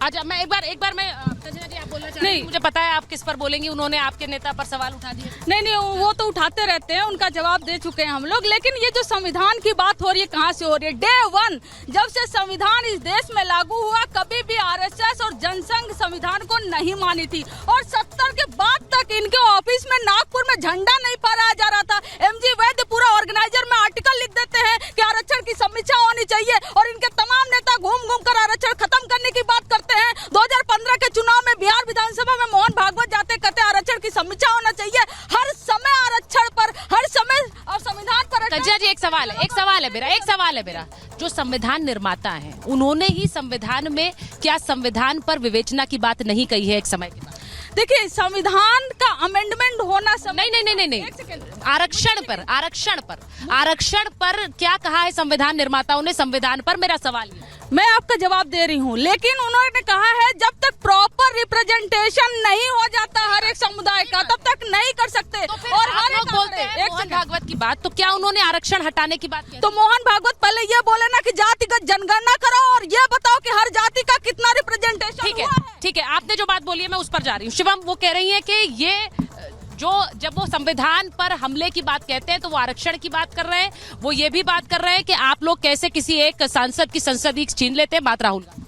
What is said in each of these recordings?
अच्छा, मैं एक बार मैं संजना जी, आप बोलना चाहती हैं? मुझे पता है आप किस पर बोलेंगी, उन्होंने आपके नेता पर सवाल उठा दिए। नहीं, वो तो उठाते रहते हैं, उनका जवाब दे चुके हैं हम लोग। लेकिन ये जो संविधान की बात हो रही है, कहाँ से हो रही है? डे 1 जब से संविधान इस देश में लागू हुआ, कभी भी आरएसएस और जनसंघ संविधान को नहीं मानी थी। और 70 के बाद तक इनके ऑफिस में नागपुर में झंडा नहीं फहराया जा रहा था। एमजी वैद्य पूरा ऑर्गेनाइजर में आर्टिकल लिख देते हैं कि आरक्षण की समीक्षा होनी चाहिए, और इनके तमाम नेता घूम घूम कर आरक्षण खत्म करने की बात करते हैं। 2015 के चुनाव में बिहार विधानसभा में मोहन भागवत जाते कहते आरक्षण की समीक्षा होना चाहिए। हर समय आरक्षण पर, हर समय और संविधान पर। संजना जी, एक सवाल है मेरा। जो संविधान निर्माता हैं, उन्होंने ही संविधान में क्या संविधान पर विवेचना की बात नहीं कही है एक समय के बाद? देखिए, संविधान का अमेंडमेंट होना नहीं, आरक्षण पर क्या कहा है संविधान निर्माताओं ने? संविधान पर मेरा सवाल है। मैं आपका जवाब दे रही हूँ, लेकिन उन्होंने कहा है जब तक प्रॉपर रिप्रेजेंटेशन नहीं हो जाता हर एक समुदाय का, तब तक नहीं कर सकते। तो और हर लोग बोलते हैं मोहन भागवत की बात, तो क्या उन्होंने आरक्षण हटाने की बात की? तो मोहन भागवत पहले ये बोले ना कि जातिगत जनगणना करो और ये बताओ कि हर जाति का कितना रिप्रेजेंटेशन हुआ है। ठीक है, आपने जो बात बोली है मैं उस पर जा रही हूँ। शिवम, वो कह रही है कि ये जब वो संविधान पर हमले की बात कहते हैं तो वो आरक्षण की बात कर रहे हैं। वो ये भी बात कर रहे हैं कि आप लोग कैसे किसी एक सांसद की संसदीय छीन लेते हैं। बात राहुल का।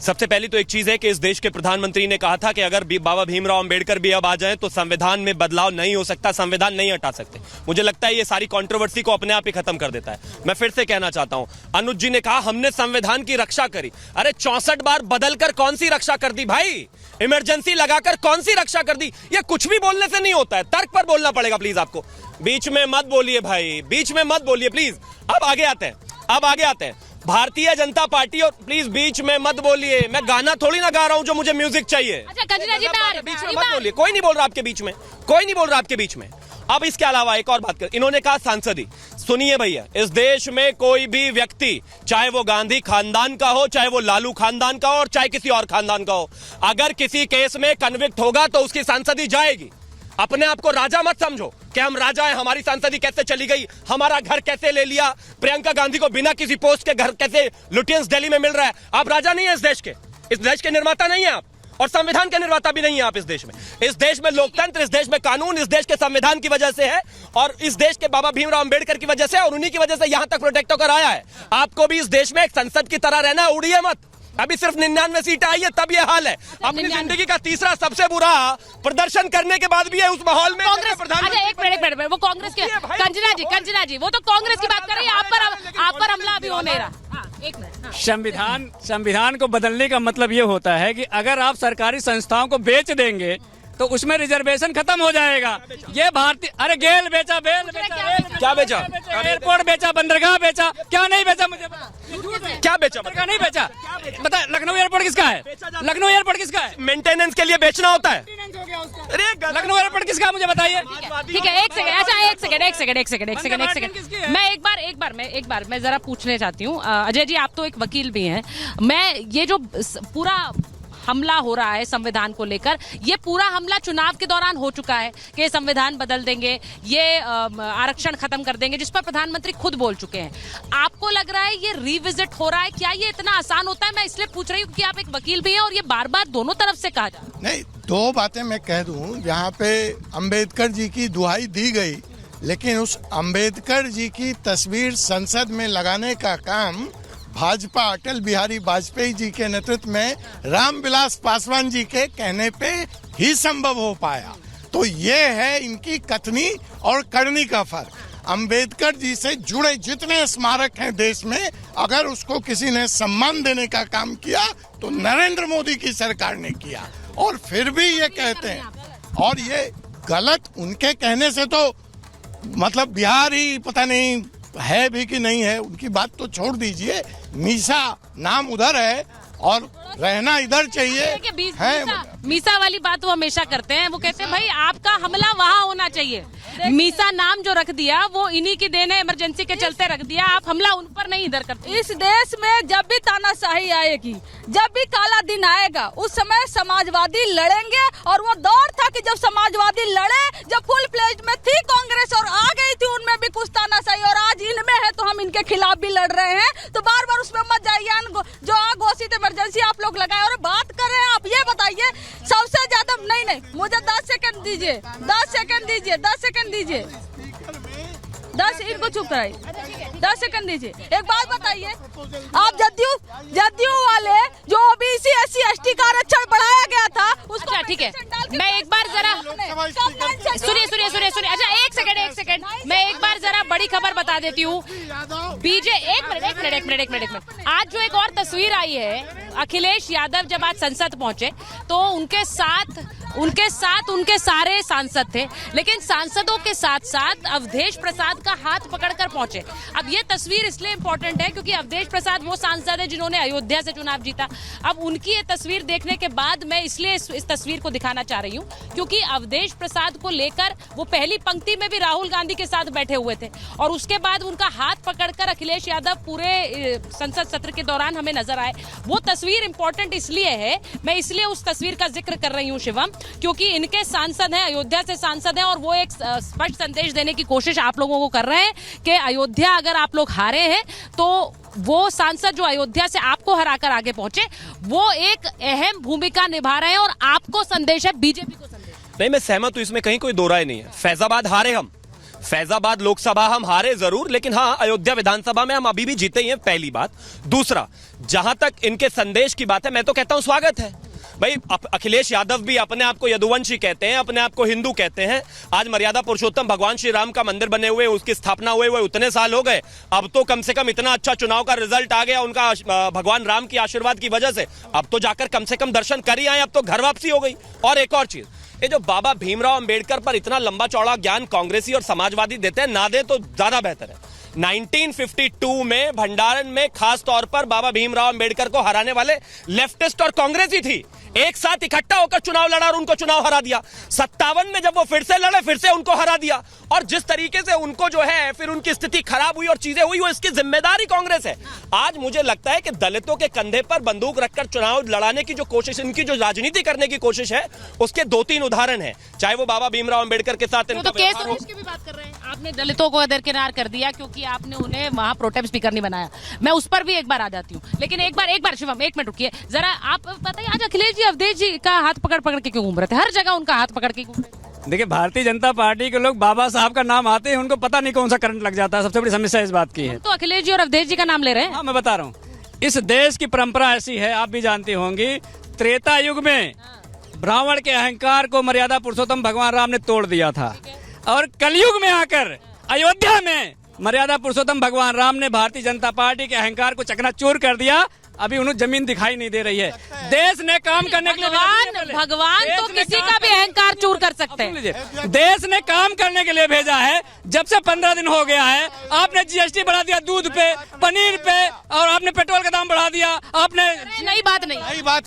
सबसे पहली तो एक चीज है कि इस देश के प्रधानमंत्री ने कहा था कि अगर बाबा भीमराव अंबेडकर भी अब आ जाएं तो संविधान में बदलाव नहीं हो सकता, संविधान नहीं हटा सकते। मुझे लगता है ये सारी कंट्रोवर्सी को अपने आप ही खत्म कर देता है। मैं फिर से कहना चाहता हूं, अनुज जी ने कहा हमने संविधान की रक्षा करी। अरे 64 बार बदलकर कौन सी रक्षा कर दी भाई? इमरजेंसी लगाकर कौन सी रक्षा कर दी? ये कुछ भी बोलने से नहीं होता है, तर्क पर बोलना पड़ेगा। प्लीज आपको बीच में मत बोलिए भाई, बीच में मत बोलिए प्लीज। अब आगे आते हैं भारतीय जनता पार्टी, और प्लीज बीच में मत बोलिए। मैं गाना थोड़ी ना गा रहा हूं जो मुझे म्यूजिक चाहिए। अच्छा, कंजना जी, बीच में मत बोलिए। कोई नहीं बोल रहा आपके बीच में, अब इसके अलावा एक और बात कर, इन्होंने कहा सांसदी। सुनिए भैया, इस देश में कोई भी व्यक्ति, चाहे वो गांधी खानदान का हो, चाहे वो लालू खानदान का हो, और चाहे किसी और खानदान का हो, अगर किसी केस में कन्विक्ट होगा तो उसकी सांसदी जाएगी। अपने आप को राजा मत समझो कि हम राजा हैं, हमारी सांसदी कैसे चली गई, हमारा घर कैसे ले लिया, प्रियंका गांधी को बिना किसी पोस्ट के घर कैसे लुटियंस दिल्ली में मिल रहा है। आप राजा नहीं है इस देश के निर्माता नहीं है आप, और संविधान के निर्माता भी नहीं है आप। इस देश में लोकतंत्र, इस देश में कानून, इस देश के संविधान की वजह से है, और इस देश के बाबा भीमराव अंबेडकर की वजह से, और उन्हीं की वजह से यहां तक प्रोटेक्ट होकर आया है। आपको भी इस देश में एक संसद की तरह रहना, उड़िए मत। अभी सिर्फ 99 सीटें आई है, तब ये हाल है। अपनी जिंदगी का तीसरा सबसे बुरा प्रदर्शन करने के बाद भी है उस माहौल में कांग्रेस। अच्छा, एक मिनट, वो कांग्रेस के कंजना जी वो तो कांग्रेस की बात कर रही है, आप पर हमला भी हो नहीं रहा। एक मिनट। संविधान को बदलने का मतलब ये होता है कि अगर आप सरकारी संस्थाओं को बेच देंगे तो उसमें रिजर्वेशन खत्म हो जाएगा। ये भारतीय, अरे गेल बेचा, क्या बेचा? एयरपोर्ट बेचा, बंदरगाह बेचा, क्या नहीं बेचा? मुझे क्या बेचा? बंदरगाह नहीं बेचा। बता, लखनऊ एयरपोर्ट किसका है? लखनऊ एयरपोर्ट किसका है? मेंटेनेंस के लिए बेचना होता है। अरे लखनऊ एयरपोर्ट किसका है मुझे बताइए। ठीक है, एक सेकंड। मैं जरा पूछने चाहती हूँ, अजय जी, आप तो एक वकील भी हैं। मैं ये जो पूरा हमला हो रहा है संविधान को लेकर, ये पूरा हमला चुनाव के दौरान हो चुका है कि संविधान बदल देंगे, ये आरक्षण खत्म कर देंगे, जिस पर प्रधानमंत्री खुद बोल चुके हैं। आपको लग रहा है ये रिविजिट हो रहा है? क्या ये इतना आसान होता है? मैं इसलिए पूछ रही हूँ कि आप एक वकील भी हैं और ये बार बार दोनों तरफ से कहा जा। नहीं, दो बातें मैं कह दूं। यहाँ पे अंबेडकर जी की दुहाई दी गई, लेकिन उस अंबेडकर जी की तस्वीर संसद में लगाने का काम भाजपा अटल बिहारी वाजपेयी जी के नेतृत्व में रामविलास पासवान जी के कहने पे ही संभव हो पाया। तो ये है इनकी कथनी और करनी का फर्क। अंबेडकर जी से जुड़े जितने स्मारक हैं देश में, अगर उसको किसी ने सम्मान देने का काम किया तो नरेंद्र मोदी की सरकार ने किया, और फिर भी ये कहते हैं। और ये गलत उनके कहने से तो मतलब बिहार ही पता नहीं है भी कि नहीं है, उनकी बात तो छोड़ दीजिए। मीसा नाम उधर है और रहना इधर चाहिए। मीसा वाली बात वो हमेशा करते हैं। वो कहते हैं भाई आपका हमला वहाँ होना चाहिए। मीसा नाम जो रख दिया वो इन्हीं की देन है, इमरजेंसी के चलते रख दिया। आप हमला उन पर नहीं इधर करते। इस देश में जब भी तानाशाही आएगी, जब भी काला दिन आएगा, उस समय समाजवादी लड़ेंगे। और वो दौर था कि जब समाजवादी लड़े, जब फुल फ्लेज में थी कांग्रेस और आ गई थी उनमें भी कुछ तानाशाही, और आज इनमें है तो हम इनके खिलाफ भी लड़ रहे हैं। तो बार बार उसमें मत जाइए। जो घोषित इमरजेंसी आप लोग लगाए, और बात दीजिए, 10 सेकंड दीजिए, 10 सेकंड दीजिए, 10 इनको चुप कराइए, 10 सेकंड दीजिए। एक बात बताइए, आप जदयू वाले जो ओबीसी SC ST का आरक्षण बढ़ाया गया था उसको, अच्छा ठीक है, मैं एक बार जरा सुनिए। अच्छा एक सेकंड, मैं एक बार जरा बड़ी खबर बता देती हूँ। एक मिनट। आज जो एक और तस्वीर आई है, अखिलेश यादव जब आज संसद पहुंचे तो उनके साथ उनके सारे सांसद थे, लेकिन सांसदों के साथ साथ अवधेश प्रसाद का हाथ पकड़कर पहुंचे। अब ये तस्वीर इसलिए इंपॉर्टेंट है क्योंकि अवधेश प्रसाद वो सांसद है जिन्होंने अयोध्या से चुनाव जीता। अब उनकी ये तस्वीर देखने के बाद मैं इसलिए इस तस्वीर को दिखाना चाह रही हूँ क्योंकि अवधेश प्रसाद को लेकर वो पहली पंक्ति में भी राहुल गांधी के साथ बैठे हुए थे और उसके बाद उनका हाथ पकड़कर अखिलेश यादव पूरे संसद सत्र के दौरान हमें नजर आए। वो तस्वीर इंपॉर्टेंट इसलिए है, मैं इसलिए उस तस्वीर का जिक्र कर रही हूँ शिवम, क्योंकि इनके सांसद हैं, अयोध्या से सांसद हैं और वो एक स्पष्ट संदेश देने की कोशिश आप लोगों को कर रहे हैं कि अयोध्या अगर आप लोग हारे हैं तो वो सांसद जो अयोध्या से आपको हराकर आगे पहुंचे वो एक अहम भूमिका निभा रहे हैं और आपको संदेश है, बीजेपी को संदेश नहीं। मैं सहमत हूं, इसमें कहीं कोई दो राय नहीं है। फैजाबाद हारे हम, फैजाबाद लोकसभा हम हारे जरूर, लेकिन हाँ अयोध्या विधानसभा में हम अभी भी जीते ही हैं, पहली बात। दूसरा, जहां तक इनके संदेश की बात है, मैं तो कहता हूं स्वागत है भाई। अखिलेश यादव भी अपने आप को यदुवंशी कहते हैं, अपने आप को हिंदू कहते हैं। आज मर्यादा पुरुषोत्तम भगवान श्री राम का मंदिर बने हुए, उसकी स्थापना हुए उतने साल हो गए। अब तो कम से कम इतना अच्छा चुनाव का रिजल्ट आ गया उनका भगवान राम की आशीर्वाद की वजह से, अब तो जाकर कम से कम दर्शन कर ही आए, अब तो घर वापसी हो गई। और एक और चीज, ये जो बाबा भीमराव अंबेडकर पर इतना लंबा चौड़ा ज्ञान कांग्रेसी और समाजवादी देते हैं, ना दे तो ज्यादा बेहतर है। 1952 में भंडारण में खास तौर पर बाबा भीमराव अंबेडकर को हराने वाले लेफ्टिस्ट और कांग्रेसी थी, एक साथ इकट्ठा होकर चुनाव लड़ा और उनको चुनाव हरा दिया। 57 में जब वो फिर से लड़े, फिर से उनको हरा दिया। और जिस तरीके से उनको जो है फिर उनकी स्थिति खराब हुई और चीजें हुई, वो इसकी जिम्मेदारी कांग्रेस है। आज मुझे लगता है कि दलितों के कंधे पर बंदूक रखकर चुनाव लड़ाने की जो कोशिश, इनकी जो राजनीति करने की कोशिश है, उसके 2-3 उदाहरण है। चाहे वो बाबा भीमराव अंबेडकर के साथ तो केस की भी बात कर रहे हैं, आपने दलितों को दरकिनार कर दिया क्योंकि आपने उन्हें वहां प्रोटेम स्पीकर नहीं बनाया। मैं उस पर भी एक बार आ जाती हूँ, लेकिन एक बार शिवम एक मिनट रुकिए जरा। आप बताइए, आज अखिलेश जी अवधेश जी का हाथ पकड़ के क्यों घूम रहे थे? हर जगह उनका हाथ पकड़ के घूम रहे थे। देखिए, भारतीय जनता पार्टी के लोग बाबा साहब का नाम आते हैं, उनको पता नहीं कौन सा करंट लग जाता है। सबसे बड़ी समस्या इस बात की है। तो अखिलेश जी और अवधेश जी का नाम ले रहे हैं। हाँ, मैं बता रहा हूँ, इस देश की परंपरा ऐसी है, आप भी जानती होंगी। त्रेता युग में ब्राह्मण के अहंकार को मर्यादा पुरुषोत्तम भगवान राम ने तोड़ दिया था, और कलयुग में आकर अयोध्या में मर्यादा पुरुषोत्तम भगवान राम ने भारतीय जनता पार्टी के अहंकार को चकनाचूर कर दिया। अभी उन्हें जमीन दिखाई नहीं दे रही है। देश ने काम करने के लिए भगवान तो किसी का भी अहंकार चूर कर सकते हैं। देश ने काम करने के लिए भेजा है। जब से 15 दिन हो गया है, आपने GST बढ़ा दिया दूध पे, पनीर पे, और आपने पेट्रोल का दाम बढ़ा दिया। आपने नई बात नहीं।